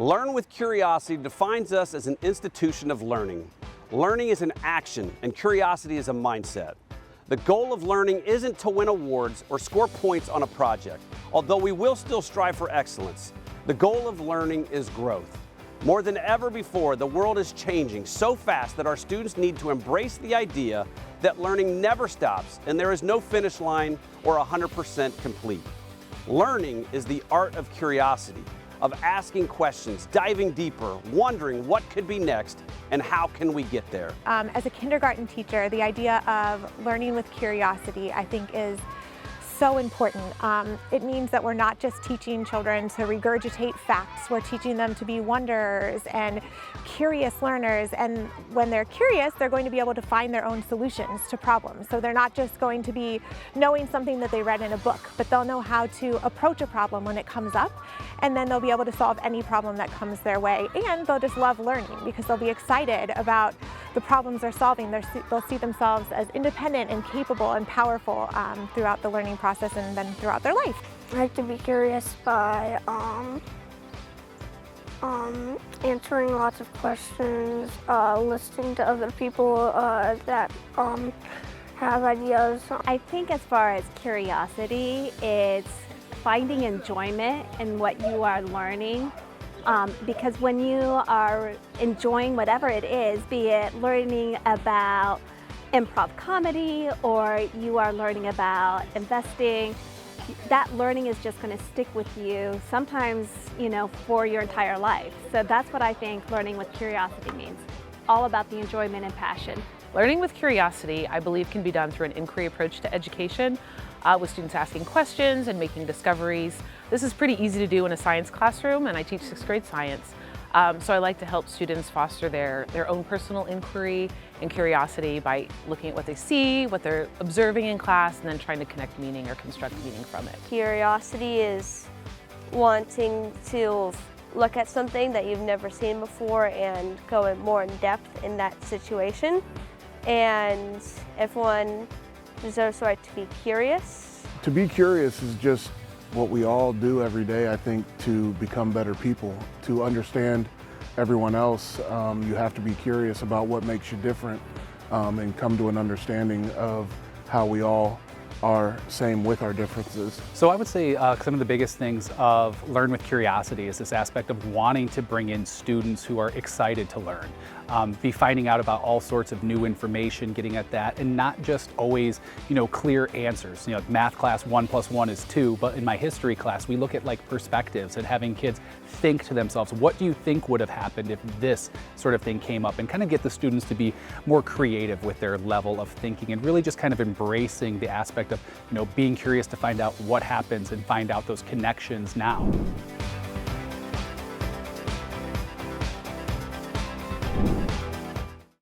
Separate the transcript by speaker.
Speaker 1: Learn with Curiosity defines us as an institution of learning. Learning is an action and curiosity is a mindset. The goal of learning isn't to win awards or score points on a project, although we will still strive for excellence. The goal of learning is growth. More than ever before, the world is changing so fast that our students need to embrace the idea that learning never stops and there is no finish line or 100% complete. Learning is the art of curiosity, of asking questions, diving deeper, wondering what could be next and how can we get there.
Speaker 2: As a kindergarten teacher, the idea of learning with curiosity, I think, is so important. It means that we're not just teaching children to regurgitate facts, we're teaching them to be wonderers and curious learners, and when they're curious, they're going to be able to find their own solutions to problems. So they're not just going to be knowing something that they read in a book, but they'll know how to approach a problem when it comes up, and then they'll be able to solve any problem that comes their way, and they'll just love learning because they'll be excited about the problems they're solving. They'll see themselves as independent and capable and powerful throughout the learning process and then throughout their life.
Speaker 3: I like to be curious by answering lots of questions, listening to other people that have ideas.
Speaker 4: I think as far as curiosity, it's finding enjoyment in what you are learning. Because when you are enjoying whatever it is, be it learning about improv comedy or you are learning about investing, that learning is just going to stick with you sometimes, for your entire life. So that's what I think learning with curiosity means. All about the enjoyment and passion.
Speaker 5: Learning with curiosity, I believe, can be done through an inquiry approach to education, with students asking questions and making discoveries. This is pretty easy to do in a science classroom, and I teach 6th grade science. So I like to help students foster their own personal inquiry and curiosity by looking at what they see, what they're observing in class, and then trying to connect meaning or construct meaning from it.
Speaker 6: Curiosity is wanting to look at something that you've never seen before and go in more in depth in that situation. And everyone deserves the right to be curious.
Speaker 7: To be curious is just what we all do every day, I think, to become better people. To understand everyone else, you have to be curious about what makes you different and come to an understanding of how we all are same with our differences.
Speaker 8: So I would say some of the biggest things of Learn with Curiosity is this aspect of wanting to bring in students who are excited to learn. Be finding out about all sorts of new information, getting at that, and not just always, clear answers. Math class 1 + 1 is 2, but in my history class, we look at perspectives and having kids think to themselves, what do you think would have happened if this sort of thing came up, and kind of get the students to be more creative with their level of thinking and really just kind of embracing the aspect of, being curious to find out what happens and find out those connections now.